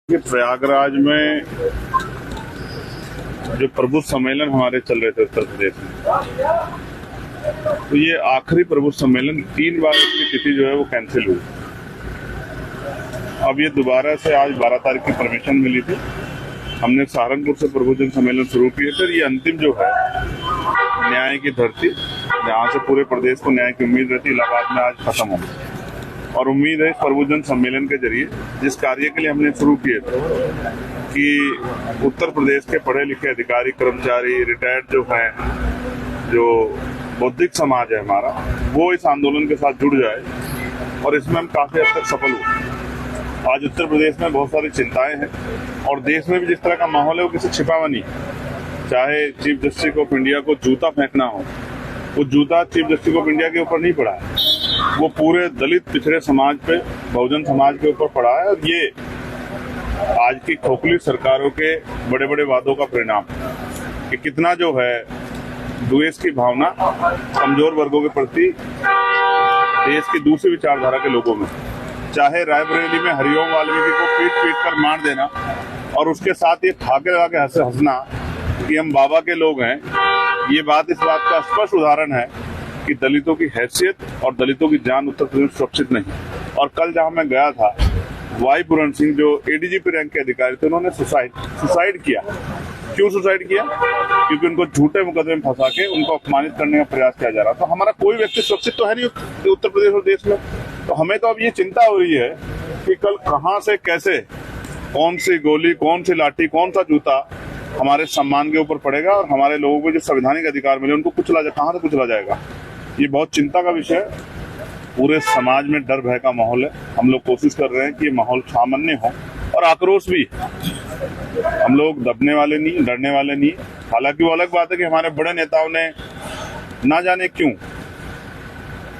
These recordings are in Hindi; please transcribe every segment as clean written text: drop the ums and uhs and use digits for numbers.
कि प्रयागराज में जो प्रबुद्ध सम्मेलन हमारे चल रहे थे उत्तर प्रदेश में, तो ये आखिरी प्रबुद्ध सम्मेलन 3 बार इसकी तिथि जो है वो कैंसिल हुई। अब ये दोबारा से आज 12 तारीख की परमिशन मिली थी। हमने सहारनपुर से प्रबुद्ध सम्मेलन शुरू किए थे। ये अंतिम जो है न्याय की धरती, जहाँ से पूरे प्रदेश को न्याय की उम्मीद रहती, इलाहाबाद में आज खत्म हो गई। और उम्मीद है इस प्रबुद्ध सम्मेलन के जरिए जिस कार्य के लिए हमने शुरू किए थे कि उत्तर प्रदेश के पढ़े लिखे अधिकारी, कर्मचारी, रिटायर्ड जो हैं, जो बौद्धिक समाज है हमारा, वो इस आंदोलन के साथ जुड़ जाए, और इसमें हम काफी हद तक सफल हुए। आज उत्तर प्रदेश में बहुत सारी चिंताएं हैं और देश में भी जिस तरह का माहौल है वो किसी छिपा हुआ नहीं। चाहे चीफ जस्टिस ऑफ इंडिया को जूता फेंकना हो, वो जूता चीफ जस्टिस ऑफ इंडिया के ऊपर नहीं पड़ा है, वो पूरे दलित पिछड़े समाज पे, बहुजन समाज के ऊपर पड़ा है। और ये आज की खोखली सरकारों के बड़े बड़े वादों का परिणाम कि कितना जो है द्वेष की भावना कमजोर वर्गों के प्रति देश की दूसरी विचारधारा के लोगों में, चाहे रायबरेली में हरिओम वाल्मीकि को पीट कर मार देना और उसके साथ ये ठाके लगा के हंसना कि हम बाबा के लोग हैं, ये बात इस बात का स्पष्ट उदाहरण है कि दलितों की हैसियत और दलितों की जान उत्तर प्रदेश सुरक्षित नहीं। और कल जहां मैं गया था, वाई पूरन सिंह जो एडीजीपी रैंक के अधिकारी थे, उन्होंने सुसाइड किया। क्यों सुसाइड किया? क्योंकि उनको झूठे मुकदमे में फंसा के उनको अपमानित करने का प्रयास किया जा रहा था। हमारा कोई व्यक्ति सुरक्षित तो है नहीं उत्तर प्रदेश और देश में। तो हमें तो अब ये चिंता हो रही है कि कल कहां से कैसे, कौन सी गोली, कौन सी लाठी, कौन सा जूता हमारे सम्मान के ऊपर पड़ेगा और हमारे लोगों को जो संवैधानिक अधिकार मिले उनको कहां से कुचला जाएगा। ये बहुत चिंता का विषय है। पूरे समाज में डर भय का माहौल है। हम लोग कोशिश कर रहे हैं कि ये माहौल सामान्य हो, और आक्रोश भी। हम लोग दबने वाले नहीं, डरने वाले नहीं। हालांकि वो अलग बात है कि हमारे बड़े नेताओं ने ना जाने क्यों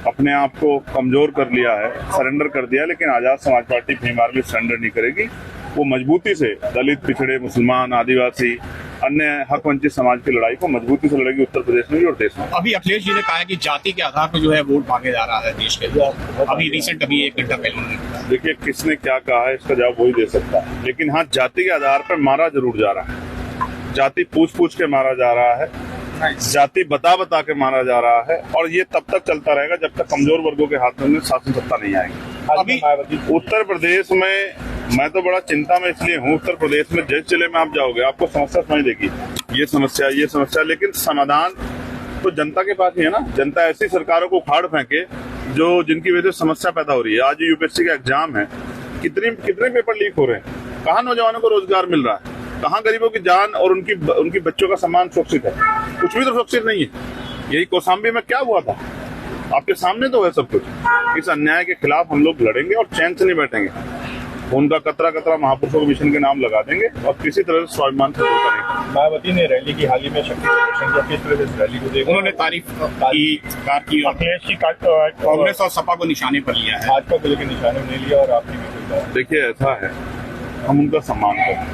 अपने आप को कमजोर कर लिया है, सरेंडर कर दिया, लेकिन Azad Samaj party Bhim army surrender नहीं करेगी। वो मजबूती से दलित, पिछड़े, मुसलमान, आदिवासी, अन्य हक वंचित समाज की लड़ाई को मजबूती से लड़ेगी उत्तर प्रदेश में भी और देश में। अभी अखिलेश जी ने कहा है कि जाति के आधार पर जो है वोट मांगे जा रहा है देश के। अभी रिसेंट 1 घंटा पहले देखिए किसने क्या कहा है, इसका जवाब वही दे सकता है। लेकिन हाँ, जाति के आधार पर मारा जरूर जा रहा है। जाति पूछ के मारा जा रहा है, जाति बता के मारा जा रहा है, और ये तब तक चलता रहेगा जब तक कमजोर वर्गों के हाथ में शासन सत्ता नहीं आएगी। अभी उत्तर प्रदेश में मैं तो बड़ा चिंता में इसलिए हूँ। उत्तर प्रदेश में जिस जिले में आप जाओगे आपको समस्या समझ देगी, ये समस्या, लेकिन समाधान तो जनता के पास ही है ना। जनता ऐसी सरकारों को उखाड़ फेंके जो जिनकी वजह से समस्या पैदा हो रही है। आज यूपीएससी का एग्जाम है, कितने पेपर लीक हो रहे हैं, कहाँ नौजवानों को रोजगार मिल रहा है, कहाँ गरीबों की जान और उनकी बच्चों का सम्मान सुरक्षित है? कुछ भी तो सुरक्षित नहीं है। यही कौशाम्बी में क्या हुआ था, आपके सामने तो है सब कुछ। इस अन्याय के खिलाफ हम लोग लड़ेंगे और चैन से नहीं बैठेंगे। उनका कतरा माहपुरुषों के मिशन के नाम लगा देंगे और किसी तरह से स्वाभिमान से दूर करेंगे। मायावती ने रैली की हाल ही में शक्ति प्रदर्शन किया, किस तरह से रैली को देखा? उन्होंने तारीफ की अखिलेश जी कांग्रेस और सपा को निशाने पर लिया है। भाजपा को लेकर निशाने नहीं लिया और आपने भी कोई कहा? देखिए ऐसा है, हम उनका सम्मान करते हैं।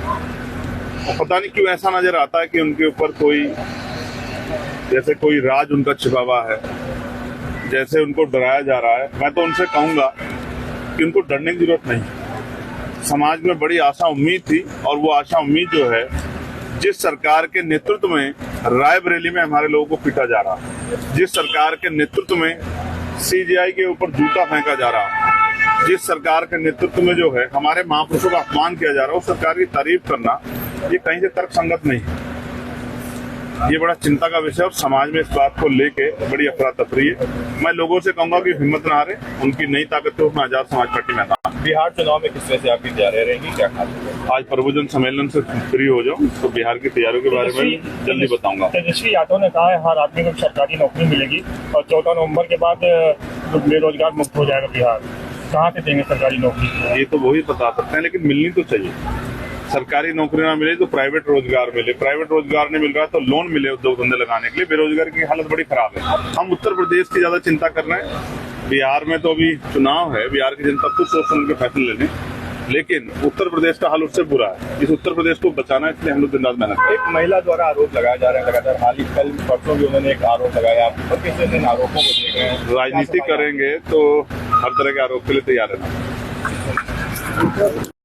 और पता नहीं क्यों ऐसा नजर आता है कि उनके ऊपर जैसे कोई राज उनका छिपा हुआ है, जैसे उनको डराया जा रहा है। मैं तो उनसे कहूंगा कि उनको डरने की जरूरत नहीं। समाज में बड़ी आशा उम्मीद थी, और वो आशा उम्मीद जो है, जिस सरकार के नेतृत्व में रायबरेली में हमारे लोगों को पीटा जा रहा, जिस सरकार के नेतृत्व में सीजेआई के ऊपर जूता फेंका जा रहा, जिस सरकार के नेतृत्व में जो है हमारे महापुरुषों का अपमान किया जा रहा है, उस सरकार की तारीफ करना ये कहीं से तर्कसंगत नहीं है। ये बड़ा चिंता का विषय, और समाज में इस बात को लेके बड़ी अफरा तफरी है। मैं लोगों से कहूंगा कि हिम्मत ना हारे, उनकी नई ताकत को मैं आजाद समाज पार्टी में था। बिहार चुनाव में किस तरह से आपकी तैयारियां रहेंगी, क्या खास? आज प्रबुद्ध सम्मेलन से फ्री हो जाऊं तो बिहार की तैयारियों के बारे में जल्दी बताऊंगा। तेजस्वी यादव ने कहा है हर आदमी को सरकारी नौकरी मिलेगी और 14 नवंबर के बाद बेरोजगार मुक्त हो जाएगा बिहार। कहाँ से देंगे सरकारी नौकरी? ये तो वही बता सकते हैं, लेकिन मिलनी तो चाहिए। सरकारी नौकरी ना मिले तो प्राइवेट रोजगार मिले, प्राइवेट रोजगार नहीं मिल रहा तो लोन मिले उद्योग धंधे लगाने के लिए। बेरोजगारी की हालत बड़ी खराब है। हम उत्तर प्रदेश की ज्यादा चिंता कर रहे हैं। बिहार में तो अभी चुनाव है, बिहार की जनता खुद सोच समझ के फैसले लेने, लेकिन उत्तर प्रदेश का हाल उससे बुरा है। इस उत्तर प्रदेश को बचाना, इसलिए हम लोग दिन रात मेहनत। एक महिला द्वारा आरोप लगाया जा रहा है लगातार, हाल ही कल परसों भी उन्होंने एक आरोप लगाया, और किस तरह इन आरोपों को देख रहे हैं? राजनीति करेंगे तो हर तरह के आरोप के लिए तैयार है।